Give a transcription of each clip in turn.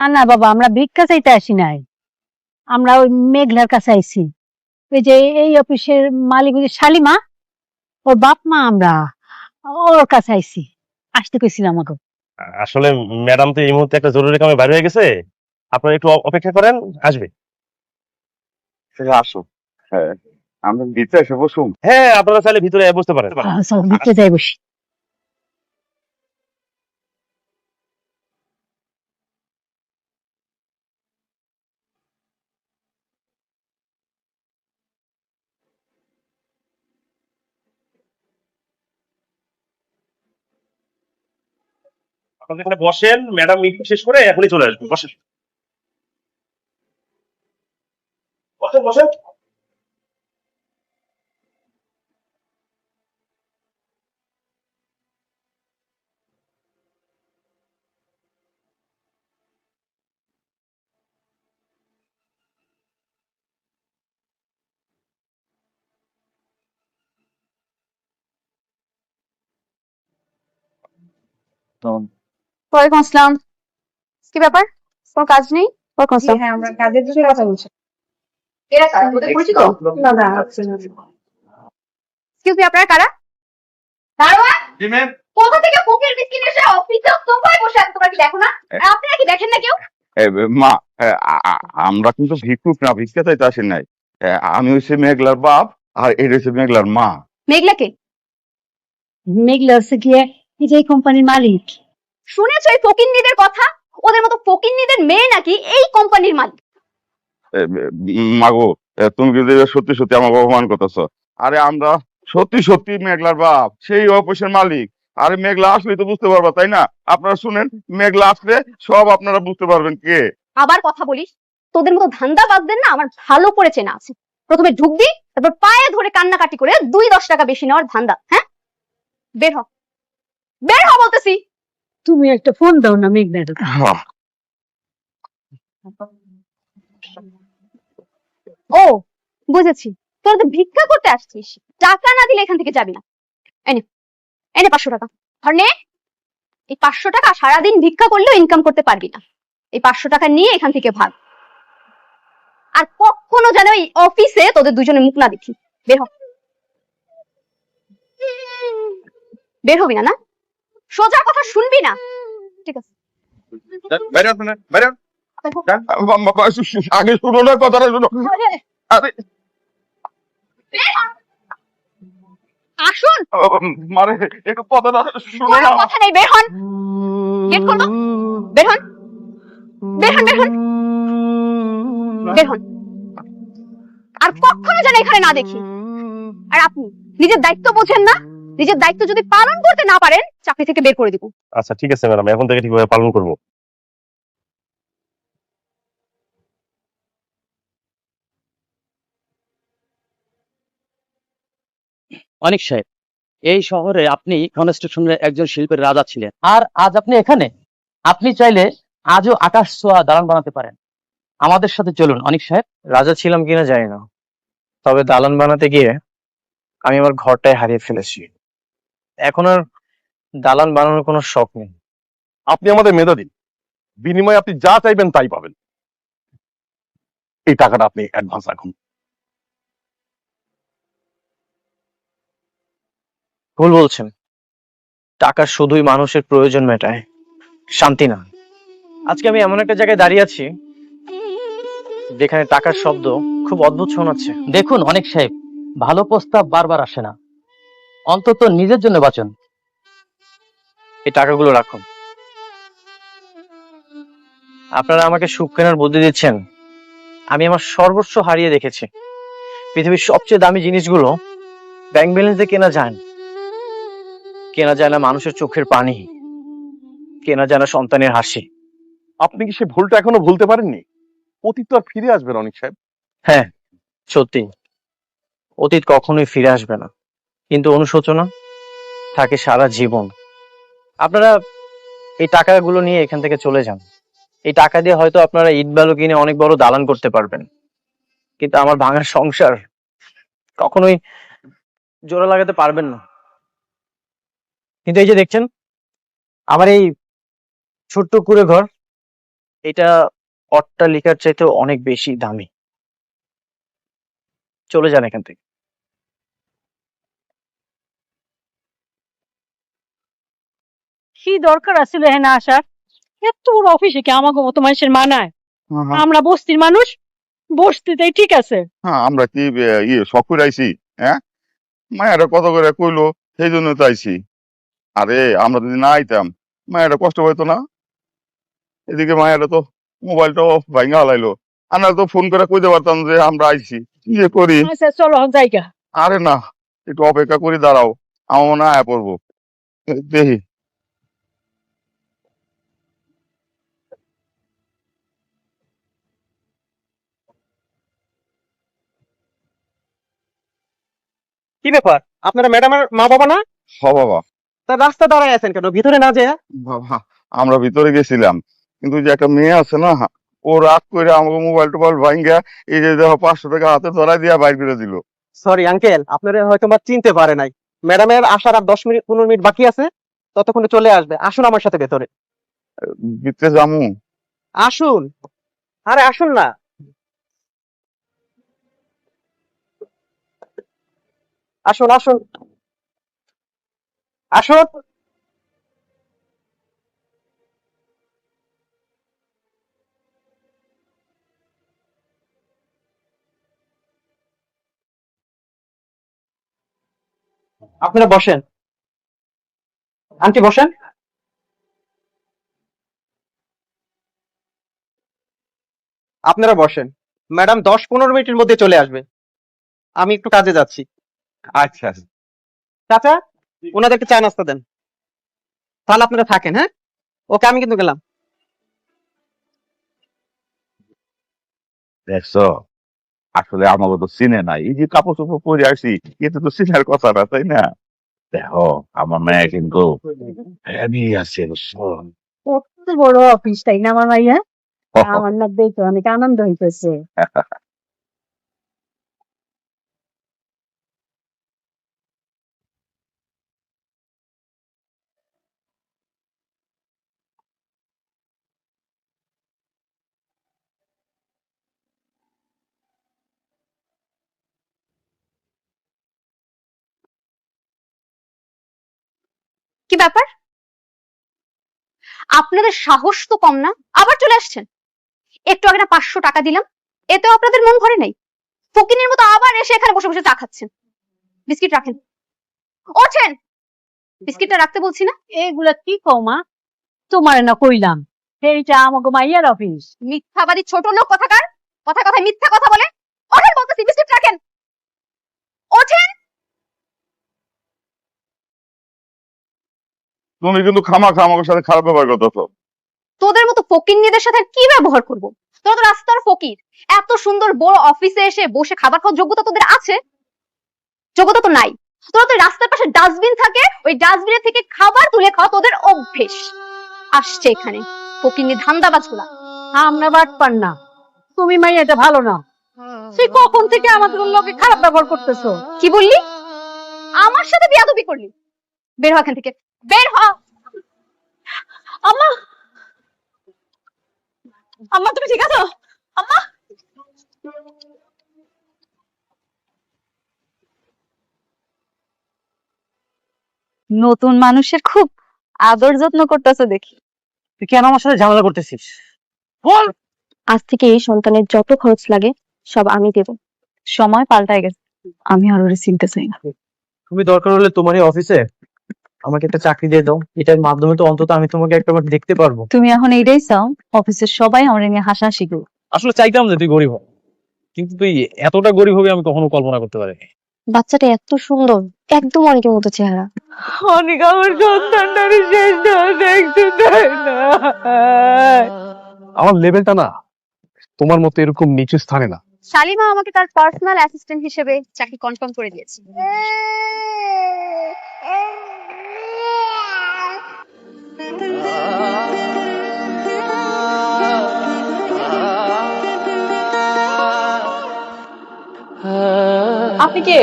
না বাবা, আমরা ভিক্ষা চাইতে আসি নাই, আমরা ওই মেঘলার কাছে আইছি। ওই যে এই অফিসের মালিক, ওই যে শালিমা, ওর বাপ মা, আমরা ওর কাছে আইছি, আসতে কইছিলাম আমাকে। আসলে ম্যাডাম তো এই মুহূর্তে একটা জরুরি কামে বাইরে হয়ে গেছে, আপনারা একটু অপেক্ষা করেন, আসবে। আসো। হ্যাঁ, আমরা ভিতরে এসে বসুন। হ্যাঁ, আপনারা চাইলে ভিতরে বসতে পারেন। চল ভিতরে যাই বসি। আপনারা এখানে বসেন, ম্যাডাম মিটিং শেষ করে এখনই চলে আসবে। বসেন বসেন বসেন। ওয়ালাইকুম আসসালাম। কি ব্যাপার, কোনো কাজ নেই? ওয়ালাইকুম আসসালাম। হ্যাঁ, আমরা কাজের বিষয়ে কথা বলছি। এরা কারা? ওদের পরিচিত? না না, হচ্ছে না। এক্সকিউজ মি, আপনারা কারা? দারোয়ান, কোথা থেকে ফকির মিসকিন এসে অফিসে সোফায় বসে আছে, তোমরা কি দেখো না? আর আপনারা কি দেখেন না কেউ? মা, আমরা কিন্তু ভিক্ষুক না, ভিক্ষা চাইতে আসি নাই। আমি হচ্ছে মেঘলার বাপ, আর এটা হচ্ছে মেঘলার মা। মেঘলাকে মেঘলা হচ্ছে গিয়ে এই যে এই কোম্পানির মালিক। শুনেছো এই ফকিন্নিদের কথা? ওদের মতো ফকিন্নিদের মেয়ে নাকি এই কোম্পানির মালিক। মাগো, তুমি কিন্তু এবার সত্যি সত্যি আমাকে অপমান করতেছো। আরে আমরা সত্যি সত্যি মেঘলার বাপ, সেই অফিসের মালিক। আরে মেঘলা আসলে তো বুঝতে পারবা, তাই না? আপনারা শুনেন, মেঘলা আসলে সব আপনারা বুঝতে পারবেন কে। আবার কথা বলিস? তোদের মতো ধান্দাবাজদের না আমার ভালো করে চেনা আছে। প্রথমে ঢুকবি, তারপর পায়ে ধরে কান্নাকাটি করে 2-10 টাকা বেশি নেওয়ার ধান্দা। হ্যাঁ, বের হ, বের হ বলতেছি। তুমি একটা ফোন দাও না মেঘনার। ও, বুঝেছি, তোরা তো ভিক্ষা করতে আসছিস, টাকা না দিলে এখান থেকে যাবি না। এনে এনে 500 টাকা ধর নে। এই 500 টাকা সারাদিন ভিক্ষা করলেও ইনকাম করতে পারবি না। এই 500 টাকা নিয়ে এখান থেকে ভাগ। আর কখনো যেন এই অফিসে তোদের দুজনে মুখ না দেখি। বের হ, বের হবি না? না, সোজা কথা শুনবি না? ঠিক আছে, আগে শুনো না, কথাটা শুনো। আরে আসুন। মারে, একটু কথাটা শুনো কোনো না। কথা নেই, বের হন। গেট খুলবো, বের হন, বের হন, বের হন, বের হন। আর কখনো যেন এখানে না দেখি। আর আপনি নিজের দায়িত্ব বোঝেন না? নিজের দায়িত্ব যদি পালন করতে না পারেন, চাকরি থেকে বের করে দিব। আচ্ছা ঠিক আছে ম্যাডাম, এখন থেকে ঠিকভাবে পালন করবো। অনিক সাহেব, এই শহরে আপনি কনস্ট্রাকশনের একজন শিল্পের রাজা ছিলেন, আর আজ আপনি এখানে। আপনি চাইলে আজও আকাশ ছোঁয়া দালান বানাতে পারেন। আমাদের সাথে চলুন অনিক সাহেব। রাজা ছিলাম কিনা জানি না, তবে দালান বানাতে গিয়ে আমি আমার ঘরটাই হারিয়ে ফেলেছি। এখন আর দালান বানানোর কোনো শখ নেই। আপনি আমাদের মেধা দিন, বিনিময়ে আপনি যা চাইবেন তাই পাবেন। এই টাকাটা আপনি অ্যাডভান্স রাখুন। ভুল বলছেন, টাকা শুধুই মানুষের প্রয়োজন মেটায়, শান্তি না। আজকে আমি এমন একটা জায়গায় দাঁড়িয়ে আছি যেখানে টাকার শব্দ খুব অদ্ভুত শোনাচ্ছে। দেখুন অনিক সাহেব, ভালো প্রস্তাব বারবার আসে না, অন্তত নিজের জন্য বাঁচুন। এই টাকাগুলো রাখুন। আপনারা আমাকে সুখ কেনার বুদ্ধি দিচ্ছেন। আমি আমার সর্বস্ব হারিয়ে দেখেছি। পৃথিবীর সবচেয়ে দামি জিনিসগুলো ব্যাংক ব্যালেন্সে কেনা যায় না। কেনা যায় না মানুষের চোখের পানি, কেনা যায় না সন্তানের হাসি। আপনি কি সে ভুলটা এখনো ভুলতে পারেননি? অতীত তো আর ফিরে আসবে না অনিক সাহেব। হ্যাঁ, সত্যি, অতীত কখনোই ফিরে আসবে না, কিন্তু অনুশোচনা থাকে সারা জীবন। আপনারা এই টাকাগুলো নিয়ে এখান থেকে চলে যান। এই টাকা দিয়ে হয়তো আপনারা ইট বালু কিনে অনেক বড় দালান করতে পারবেন, কিন্তু আমার ভাঙা সংসার কখনোই জোড়া লাগাতে পারবেন না। কিন্তু এই যে দেখছেন আমার এই ছোট্ট কুঁড়ে ঘর, এটা অট্টালিকার চাইতে অনেক বেশি দামি। চলে যান এখান থেকে। কি দরকার আছিল এখানে আসার? এত বড় অফিসে কি আমাকে মতো মানুষের মানায়? আমরা বস্তির মানুষ, বস্তিতেই ঠিক আছে। হ্যাঁ, আমরা কি শখ করে আইছি? হ্যাঁ, মায়েরা কত করে কইলো, সেই জন্য তো আইছি। আরে আমরা যদি না আইতাম, মায়েরা কষ্ট পাইতো না। এদিকে মায়েরা তো মোবাইলটাও ভাঙা হালাইলো। আমরা তো ফোন করে কইতে পারতাম যে আমরা আইছি। কি যে করি? আচ্ছা চলো জায়গা। আরে না, একটু অপেক্ষা করে দাঁড়াও, আমার মনে হয় আয়া পড়বো। দেখি। কি ব্যাপার, আপনারা ম্যাডামের মা বাবা না? হ বাবা। তার রাস্তা দাঁড়ায় আছেন কেন, ভিতরে না যায়? বাবা, আমরা ভিতরে গেছিলাম, কিন্তু যে একটা মেয়ে আছে না, ও রাগ করে আমাকে মোবাইল টোবাইল ভাঙ্গা এই যে দেখো 500 টাকা হাতে ধরাই দিয়া বাইর করে দিল। সরি আঙ্কেল, আপনারা হয়তো বা চিনতে পারে নাই। ম্যাডামের আসার আর 10-15 মিনিট বাকি আছে, ততক্ষণে চলে আসবে। আসুন আমার সাথে ভেতরে। ভিতরে যামু? আসুন, আরে আসুন না। আসুন আসুন আসুন। আপনারা বসেন, আন্টি বসেন। আপনারা বসেন, ম্যাডাম 10-15 মিনিটের মধ্যে চলে আসবে। আমি একটু কাজে যাচ্ছি। আচ্ছা। চাচা, ওনাদেরকে চা নাস্তা দেন। তাহলে আপনারা থাকেন। হ্যাঁ, ওকে, আমি কিন্তু গেলাম। দেখছো, আসলে আমাকে তো চিনে নাই। এই যে কাপড় চোপড় পরে আসি, এতে তো চিনার কথা না, তাই না? দেখো, আমার মেয়ে কিন্তু হেভি আছে, বুঝছো? কত বড় অফিস, তাই না আমার মাইয়া? আমার না দেখে অনেক আনন্দ হইতেছে। কি ব্যাপার? আপনাদের সাহস তো কম না, আবার চলে আসছেন। একটু আগে না 500 টাকা দিলাম, এতেও আপনাদের মন ভরে নাই। ফকিনের মতো আবার এসে এখানে বসে বসে চা খাচ্ছেন। বিস্কিট রাখেন। ওঠেন, বিস্কিটটা রাখতে বলছি না? এগুলা কি কও মা? তোমারে না কইলাম এইটা আমাকে মাইয়ার অফিস। মিথ্যাবাদী ছোট লোক কোথাকার, কথা কথায় মিথ্যা কথা বলে। ওঠেন বলতেছি, বিস্কিট রাখেন। ওঠেন। তুমি কিন্তু খামাখা আমাদের সাথে খারাপ ব্যবহার করতেছো। তোদের মতো ফকিন্নিদের সাথে আর কি ব্যবহার করব? তোরা তো রাস্তার ফকির। এত সুন্দর বড় অফিসে এসে বসে খাবার খাওয়ার যোগ্যতা তোদের আছে? যোগ্যতা তো নাই। তোরা তো রাস্তার পাশে ডাস্টবিন থাকে, ওই ডাস্টবিনের থেকে খাবার তুলে খাওয়া তোদের অভ্যেস। আসছে এখানে ফকিন্নি ধান্দাবাজগুলা। আমরা বাটপার না, তুমি মাইয়াটা ভালো না। সে কখন থেকে আমাদের লোকে খারাপ ব্যবহার করতেছো? কি বললি? আমার সাথে বেয়াদবি করলি? বের হ এখান থেকে, বের হ। আম্মা, আম্মা তুমি ঠিক আছো? আম্মা, নতুন মানুষের খুব আদর যত্ন করতেছো দেখি। তুই কেন আমার সাথে ঝামেলা করতেছিস? বল। আজ থেকে এই সন্তানের যত খরচ লাগে সব আমি দেব। সময় পাল্টায় গেছে, আমি আর ওরে চিনতে চাই না। তুমি দরকার হলে তোমার এই অফিসে আমাকে একটা চাকরি দিয়ে দাও। এটার মাধ্যমে তো অন্তত আমি তোমাকে একবার দেখতে পারবো। তুমি এখন এইটাই চাও অফিসের সবাই আমার নিয়ে হাসাহাসি করুক? আসলে চাইতাম যে তুই গরিব হ, কিন্তু তুই এতটা গরিব হবে আমি কখনো কল্পনা করতে পারিনি। বাচ্চাটা এত সুন্দর, একদম অনেকের মতো চেহারা। অনেক আমার সন্তানটারে শেষ দেখতে দেয় না। আমার লেভেলটা না তোমার মতো এরকম নিচু স্থানে না। শালিমা আমাকে তার পার্সোনাল অ্যাসিস্ট্যান্ট হিসেবে চাকরি কনফার্ম করে দিয়েছে। আপনি কে?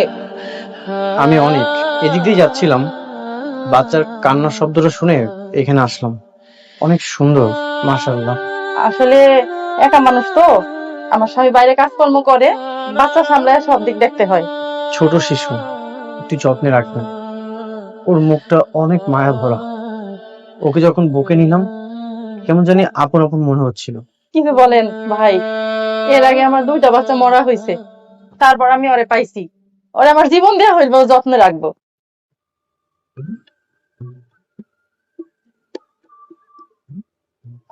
আমি অনেক এদিক দিয়ে যাচ্ছিলাম, বাচ্চার কান্নার শব্দটা শুনে এখানে আসলাম। অনেক সুন্দর, মাশাআল্লাহ। আসলে একা মানুষ তো, আমার স্বামী বাইরে কাজকর্ম করে, বাচ্চা সামলায় সব দিক দেখতে হয়। ছোট শিশু, একটু যত্নে রাখবেন। ওর মুখটা অনেক মায়া ভরা। ওকে যখন বুকে নিলাম কেমন জানি আপন আপন মনে হচ্ছিল। কিন্তু বলেন ভাই, এর আগে আমার 2টা বাচ্চা মরা হয়েছে, তারপর আমি ওরে পাইছি। ওরে আমার জীবন দেওয়া হইল, যত্নে রাখবো।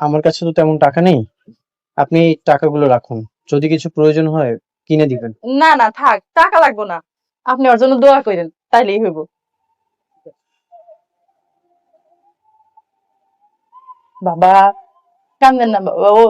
আমার কাছে তো তেমন টাকা নেই, আপনি এই টাকাগুলো রাখুন, যদি কিছু প্রয়োজন হয় কিনে দিবেন। না না থাক, টাকা লাগবো না, আপনি ওর জন্য দোয়া করেন, তাইলেই হইব। বাবা কান্দেন না বাবা, ও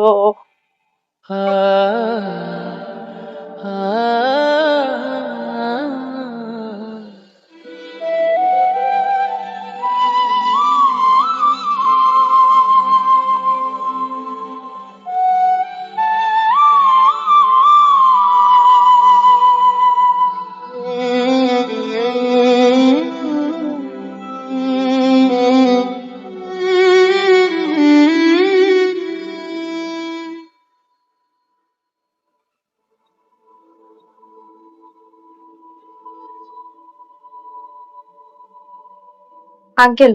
আঙ্কেল,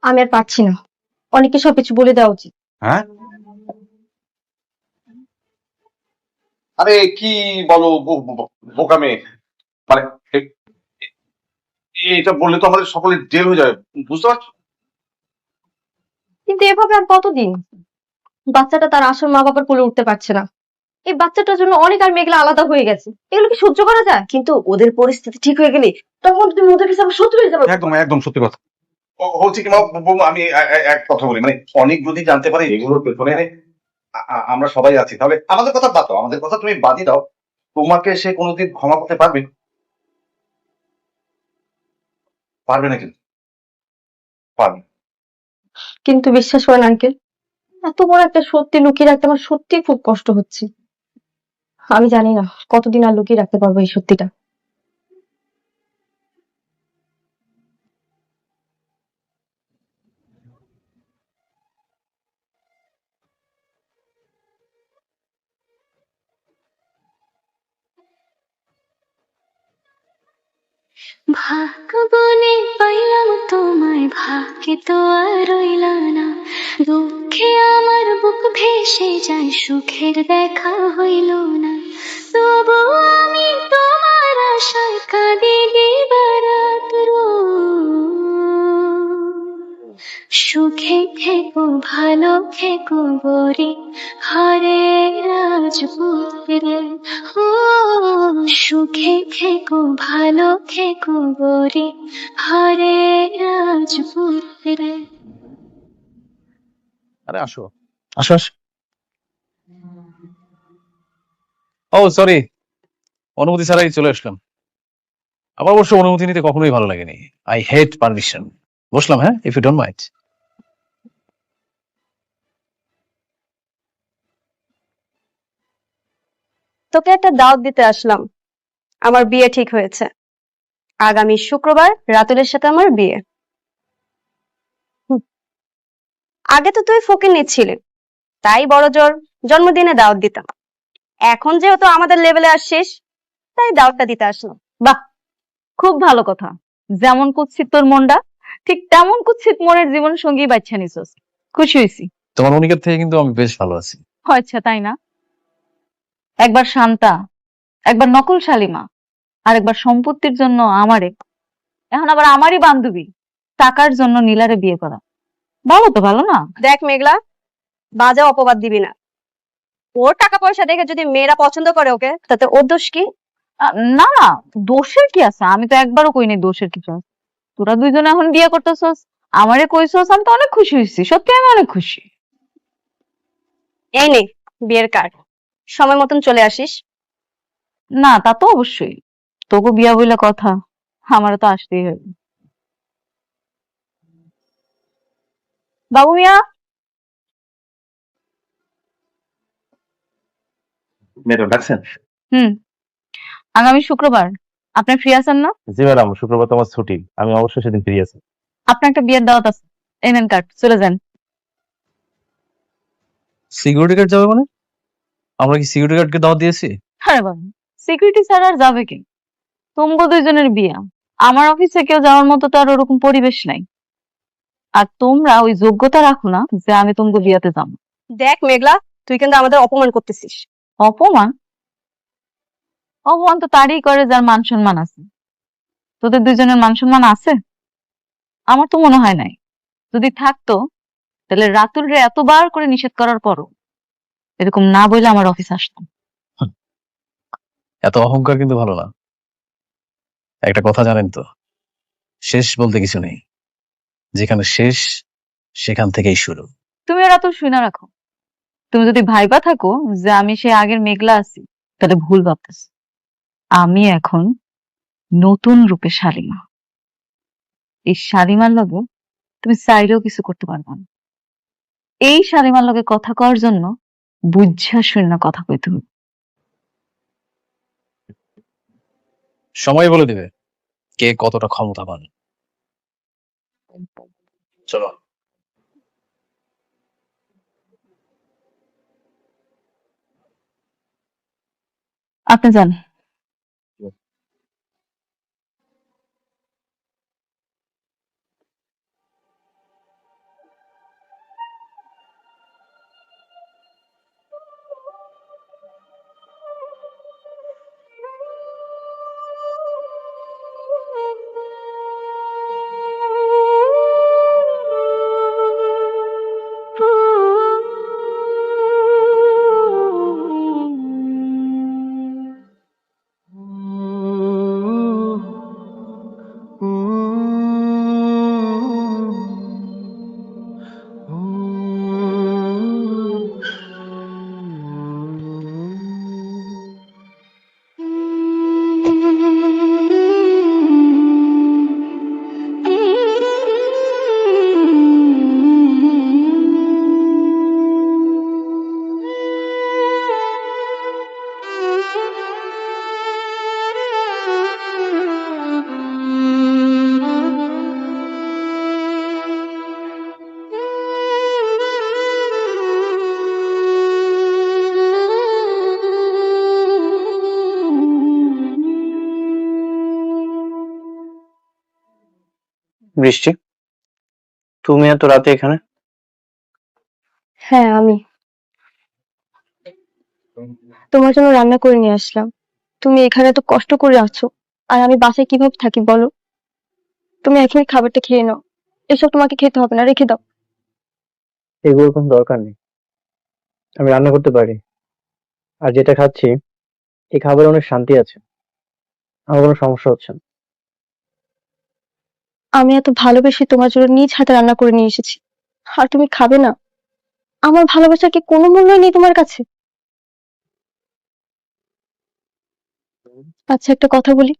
আমি আর পারছি না, অনেককে সবকিছু বলে দেওয়া উচিত। হ্যাঁ, আরে কি বলো বোকা মেয়ে, মানে এটা বললে তো আমাদের সকলের জেল হয়ে যাবে, বুঝতে পারছো? কিন্তু এভাবে আর কতদিন? বাচ্চাটা তার আসল মা বাবার কোলে উঠতে পারছে না, এই বাচ্চাটার জন্য অনেক আর মেঘলা আলাদা হয়ে গেছে, এগুলো কি সহ্য করা যায়? কিন্তু ওদের পরিস্থিতি ঠিক হয়ে গেলে তখন তুমি ওদের কাছে আবার শত্রু হয়ে যাবে। একদম একদম সত্যি কথা। হচ্ছে কি মা, বৌমা, আমি এক কথা বলি, মানে অনেক যদি জানতে পারে এগুলোর পেছনে আমরা সবাই আছি, তাহলে আমাদের কথা বাদ দাও, আমাদের কথা তুমি বাদই দাও, তোমাকে সে কোনোদিন ক্ষমা করতে পারবে? পারবে না, কিন্তু পারবে না। কিন্তু বিশ্বাস করেন আঙ্কেল, এত বড় একটা সত্যি লুকিয়ে রাখতে আমার সত্যি খুব কষ্ট হচ্ছে। আমি জানি না কতদিন আর লুকিয়ে রাখতে পারবো এই সত্যিটা। ভাগ্য বনে পাইলাম তোমায়, ভাগ্যে তো আর রইল না, দুঃখে আমার বুক ভেসে যায়, সুখের দেখা হইল না, তবু আমি তোমার আশায় কাঁদি দিবারাত রোজ। সুখে থেকো ভালো থেকো গরি, ঘরে রাজপুত্রে, ও সুখে থেকো ভালো থেকো গরি, ঘরে রাজপুত্রে। আরে আসো আসো আসো। ও সরি, অনুমতি ছাড়াই চলে আসলাম। আমার অবশ্য অনুমতি নিতে কখনোই ভালো লাগেনি। I hate permission. বসলাম, হ্যাঁ, ইফ ইউ ডোন্ট মাইন্ড। তোকে একটা দাওয়াত দিতে আসলাম, আমার বিয়ে ঠিক হয়েছে, আগামী শুক্রবার রাতুলের সাথে আমার বিয়ে। আগে তো তুই ফকিন্নি ছিলি, তাই বড় জোর জন্মদিনে দাওয়াত দিতাম, এখন যেহেতু আমাদের লেভেলে আসছিস তাই দাওয়াতটা দিতে আসলাম। বাহ, খুব ভালো কথা। যেমন কুৎসিত তোর মনটা, ঠিক তেমন কুৎসিত মনের জীবন সঙ্গী বাচ্চা নিছস। খুশি হয়েছি। তোমার অনিকের থেকে কিন্তু আমি বেশ ভালো আছি। আচ্ছা তাই না? একবার শান্তা, একবার নকল শালিমা, আর একবার সম্পত্তির জন্য আমারে, এখন আবার আমারই বান্ধবী টাকার জন্য নীলারে বিয়ে করা, ভালো তো ভালো না? দেখ মেঘলা, বাজে অপবাদ দিবি না, ওর টাকা পয়সা দেখে যদি মেয়েরা পছন্দ করে ওকে, তাতে ওর দোষ কি? না না, দোষের কি আছে? আমি তো একবারও কই নাই দোষের কিছু আছে। তোরা দুইজনে এখন বিয়ে করতেছস, আমারে কইছস, আমি তো অনেক খুশি হয়েছি, সত্যি আমি অনেক খুশি। এই নে বিয়ের কার্ড, সময় মতন চলে আসিস। না তা তো অবশ্যই, তোকে বিয়া বইলে কথা, আমারও তো আসতেই হবে। বাবু মিয়া, ম্যাডাম ডাকছেন? আগামী শুক্রবার আপনি ফ্রি আছেন না? জি ম্যাডাম, শুক্রবার তো আমার ছুটি, আমি অবশ্যই সেদিন ফ্রি আছি। আপনার একটা বিয়ের দাওয়াত আছে, এই নেন কার্ড, চলে যান। সিকিউরিটি গার্ড যাবে মানে? আমরা কি সিকিউরিটি গার্ডকে দাওয়াত দিয়েছি? আরে বাবা, সিকিউরিটি ছাড়া আর যাবে কি? তোমগো দুইজনের বিয়া, আমার অফিসে কেউ যাওয়ার মতো তো আর ওরকম পরিবেশ নাই। আর তোমরা ওই যোগ্যতা রাখো না যে আমি তোমগো বিয়াতে যাবো। দেখ মেঘলা, তুই কিন্তু আমাদের অপমান করতেছিস। অপমান? অপমান তো তারই করে যার মান সম্মান আছে। তোদের দুইজনের মান সম্মান আছে? আমার তো মনে হয় নাই। যদি থাকতো তাহলে রাতুল রে এতবার করে নিষেধ করার পরও এরকম না বলে আমার অফিস আসতাম। এত অহংকার কিন্তু ভালো না। একটা কথা জানেন তো, শেষ বলতে কিছু নেই, যেখানে শেষ সেখান থেকেই শুরু। তুমি রাতুল শুনে রাখো, তুমি যদি ভাইবা থাকো যে আমি সে আগের মেঘলা আছি, তাহলে ভুল ভাবতেছ। আমি এখন নতুন রূপে শালিমা। এই শালিমার লগে তুমি চাইলেও কিছু করতে পারবে না। এই শালিমার লগে কথা কওয়ার জন্য বুঝা শুনে না কথা কইতে হবে। সময় বলে দিবে কে কতটা ক্ষমতাবান। চলো। আপনি যান। বৃষ্টি, তুমি এত রাতে এখানে? হ্যাঁ, আমি তোমার জন্য রান্না করে নিয়ে আসলাম। তুমি এখানে তো কষ্ট করে আছো, আর আমি বাসায় কিভাবে থাকি বলো? তুমি এখনই খাবারটা খেয়ে নাও। এসব তোমাকে খেতে হবে না, রেখে দাও। এগুলোর কোনো দরকার নেই, আমি রান্না করতে পারি। আর যেটা খাচ্ছি এই খাবারে অনেক শান্তি আছে, আমার কোনো সমস্যা হচ্ছে না। আমি এত ভালোবেসে তোমার জন্য নিজ হাতে রান্না করে নিয়ে এসেছি, আর তুমি খাবে না? আমার ভালোবাসার কি কোনো মূল্য নেই তোমার কাছে? আচ্ছা, একটা কথা বলি।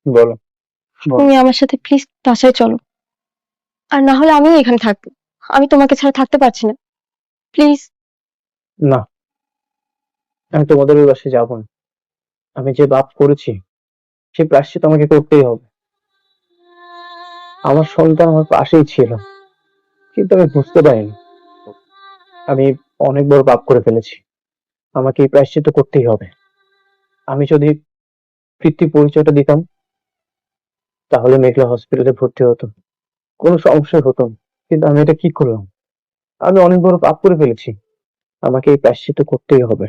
বলো। তুমি আমার সাথে প্লিজ বাসায় চলো, আর না হলে আমি এখানে থাকবো। আমি তোমাকে ছাড়া থাকতে পারছি না, প্লিজ। না, আমি তোমাদের ওই বাসায় যাবো না। আমি যে পাপ করেছি সেই প্রায়শ্চিত্ত আমাকে করতেই হবে। আমার সন্তান আমার পাশেই ছিল, কিন্তু আমি বুঝতে পারিনি আমি অনেক বড় পাপ করে ফেলেছি। আমাকে এই প্রায়শ্চিত্ত করতেই হবে। আমি যদি পিতৃ পরিচয়টা দিতাম তাহলে মেঘলা হসপিটালে ভর্তি হতো, কোনো সমস্যা হতো না। কিন্তু আমি এটা কি করলাম? আমি অনেক বড় পাপ করে ফেলেছি, আমাকে এই প্রায়শ্চিত্ত করতেই হবে।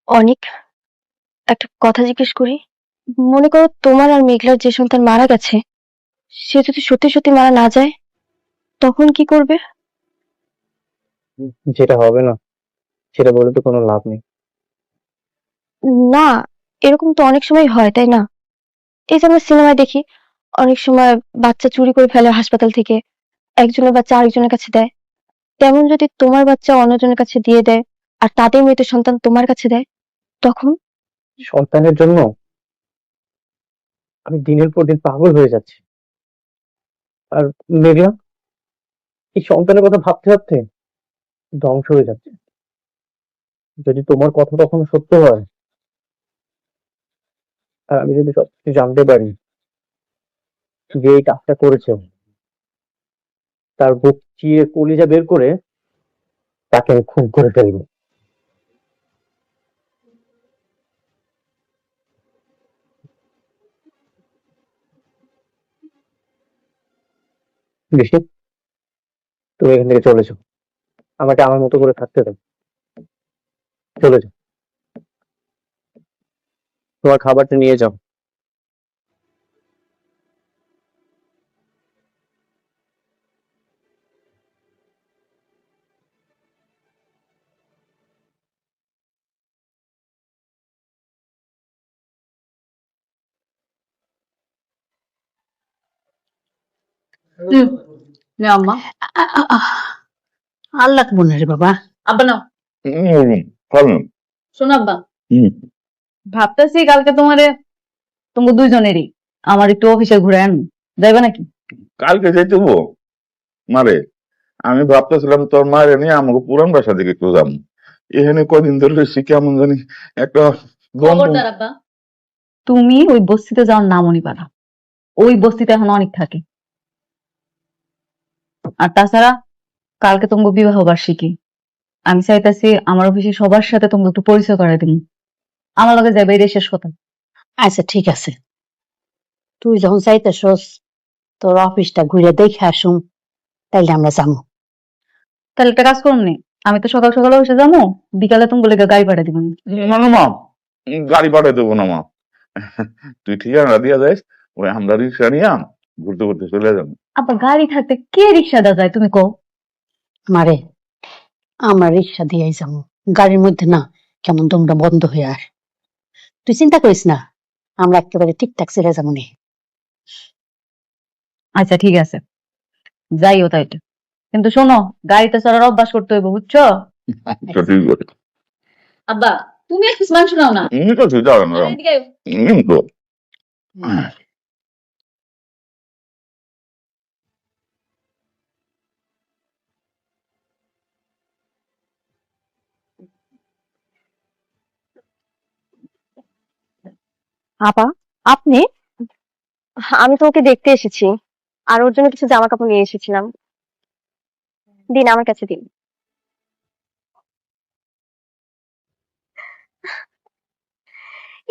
অনেক, একটা কথা জিজ্ঞেস করি। মনে করো তোমার আর মেঘলার যে সন্তান মারা গেছে, সে যদি সত্যি সত্যি মারা না যায়, তখন কি করবে? যেটা হবে না সেটা বলে তো কোনো লাভ নেই। না, এরকম তো অনেক সময় হয়, তাই না? এই যে আমরা সিনেমায় দেখি, অনেক সময় বাচ্চা চুরি করে ফেলে হাসপাতাল থেকে, একজনের বাচ্চা আরেকজনের কাছে দেয়। তেমন যদি তোমার বাচ্চা অন্যজনের কাছে দিয়ে দেয়, আর তাদের মৃত সন্তান তোমার কাছে দেয়, তখন? সন্তানের জন্য আমি দিনের পর দিন পাগল হয়ে যাচ্ছি। আর মেঘলা এই সন্তানের কথা ভাবতে ভাবতে ধ্বংস হয়ে যাচ্ছে। যদি তোমার কথা কখনো সত্য হয় আর আমি যদি সবকিছু জানতে পারি যে এই কাজটা করেছে তার বুক চিরে কলিজা বের করে তাকে আমি খুন করে ফেলবো। বৃষ্টি, তুমি এখান থেকে চলে যাও, আমাকে আমার মতো করে থাকতে দাও। চলে যাও, তোমার খাবারটা নিয়ে যাও। আম্মা, আল্লাহ মনে রে বাবা। আব্বা নাও। পারলাম। শোনো আব্বা, হুম। ভাবতেছি কালকে তোমার দুইজনেরই আমার একটু অফিসে ঘুরে যাইবা নাকি? কালকে যাইতে হবো মারে? আমি ভাবতেছিলাম তোর মায়ের নিয়ে আমাকে পুরান বাসা দিকে একটু যাবো। এখানে কদিন ধরে রয়েছি কেমন জানি একটা গন্ধ। খবরদার আব্বা, তুমি ওই বস্তিতে যাওয়ার নামও নিবা না। ওই বস্তিতে এখন অনেক থাকে। আর তাছাড়া কালকে তোমার বিবাহ বার্ষিকী, আমি চাইতেছি আমার অফিসে সবার সাথে তোমাকে একটু পরিচয় করাই দিন। আমার লগে যাবে, এটাই শেষ কথা। আচ্ছা ঠিক আছে, তুই যখন চাইতেছস তোর অফিসটা ঘুরে দেখে আসুম, তাইলে আমরা যাবো। তাহলে একটা কাজ করুন নি, আমি তো সকাল সকাল অফিসে যাবো, বিকালে তুমি বলে গাড়ি পাঠিয়ে দিবেন। না না মা, গাড়ি পাঠিয়ে দেবো না মা। তুই ঠিকানা দিয়া যাইস, ওই আমরা রিক্সা নিয়ে ঘুরতে ঘুরতে চলে যাবো। আবার গাড়ি থাকতে কে রিক্সা দেওয়া যায় তুমি কও? মারে, আমরা রিক্সা দিয়েই যাবো, গাড়ির মধ্যে না কেমন দমটা বন্ধ হয়ে আস। তুই চিন্তা করিস না, আমরা একেবারে ঠিকঠাক চলে যাবো নি। আচ্ছা ঠিক আছে, যাইও তাইলে। কিন্তু শোনো, গাড়িতে চড়ার অভ্যাস করতে হইব, বুঝছো? আচ্ছা ঠিক আছে। আব্বা, তুমি এক পিস মাংস নাও না। ঠিক আছে, যাও না। এদিকে আইও। তো আপা, আপনি? আমি তো ওকে দেখতে এসেছি, আর ওর জন্য কিছু জামা কাপড় নিয়ে এসেছিলাম। দিন, আমার কাছে দিন।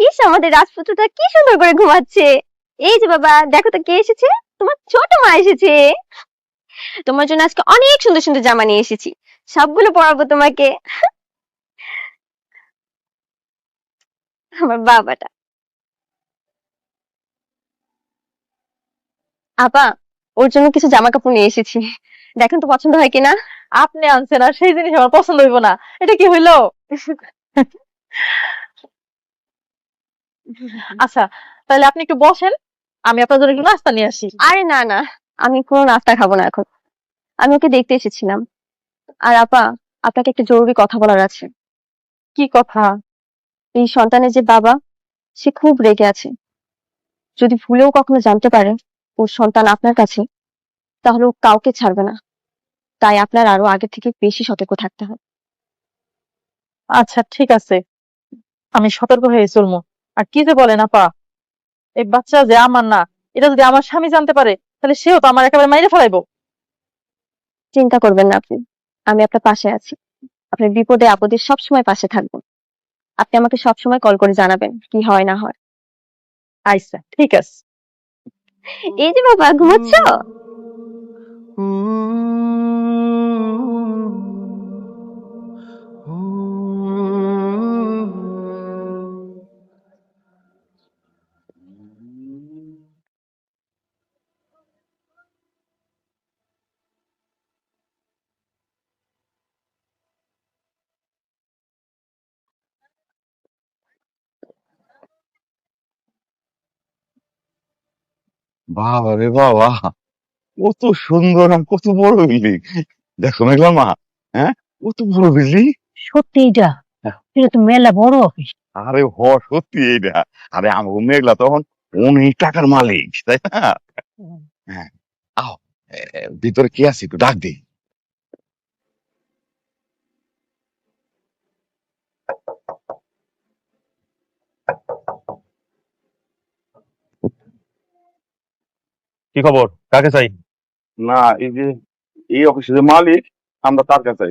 ইস, আমাদের রাজপুত্রটা কি সুন্দর করে ঘুমাচ্ছে। এই যে বাবা, দেখো তো কে এসেছে। তোমার ছোট মা এসেছে। তোমার জন্য আজকে অনেক সুন্দর সুন্দর জামা নিয়ে এসেছি, সবগুলো পরাবো তোমাকে। আমার বাবাটা। আপা, ওর জন্য কিছু জামা কাপড় নিয়ে এসেছি, দেখেন তো পছন্দ হয় কিনা। আপনি আনছেন আর সেই জিনিস আমার পছন্দ হইব না, এটা কি হইলো? আচ্ছা, তাহলে আপনি একটু বসেন, আমি আপনার জন্য একটু নাস্তা নিয়ে আসি। আরে না না, আমি কোনো নাস্তা খাবো না এখন। আমি ওকে দেখতে এসেছিলাম। আর আপা, আপনাকে একটা জরুরি কথা বলার আছে। কি কথা? এই সন্তানের যে বাবা, সে খুব রেগে আছে। যদি ভুলেও কখনো জানতে পারে ওর সন্তান আপনার কাছে, তাহলে ও কাউকে ছাড়বে না। তাই আপনার আরো আগে থেকে বেশি সতর্ক থাকতে হবে। আচ্ছা ঠিক আছে, আমি সতর্ক হয়ে চলবো। আর কি যে বলেন আপা, এই বাচ্চা যে আমার না, এটা যদি আমার স্বামী জানতে পারে, তাহলে সেও তো আমার একেবারে মাইরে ফেলাইবো। চিন্তা করবেন না আপনি, আমি আপনার পাশে আছি। আপনার বিপদে আপদে সবসময় পাশে থাকবো। আপনি আমাকে সবসময় কল করে জানাবেন কি হয় না হয়। আচ্ছা ঠিক আছে। এই যে বাবা, ঘুমাচ্ছ? বাবা রে বাবা, কত সুন্দর আর কত বড় বিল্ডিং! দেখো মেঘলা মা, হ্যাঁ, কত বড় বিল্ডিং! সত্যি এটা, এটা তো মেলা বড় অফিস। আরে সত্যি এইটা। আরে আমাকে মেঘলা তখন অনেক টাকার মালিক, তাই না? হ্যাঁ, আও, ভিতরে কে আছে একটু ডাক দি। কি খবর, কাকে চাই? না, এই যে এই অফিসের যে মালিক, আমরা তার কাছে।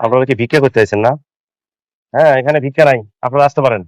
আপনারা কি ভিক্ষা করতে চাইছেন না? হ্যাঁ, এখানে ভিক্ষা নাই, আপনারা আসতে পারেন।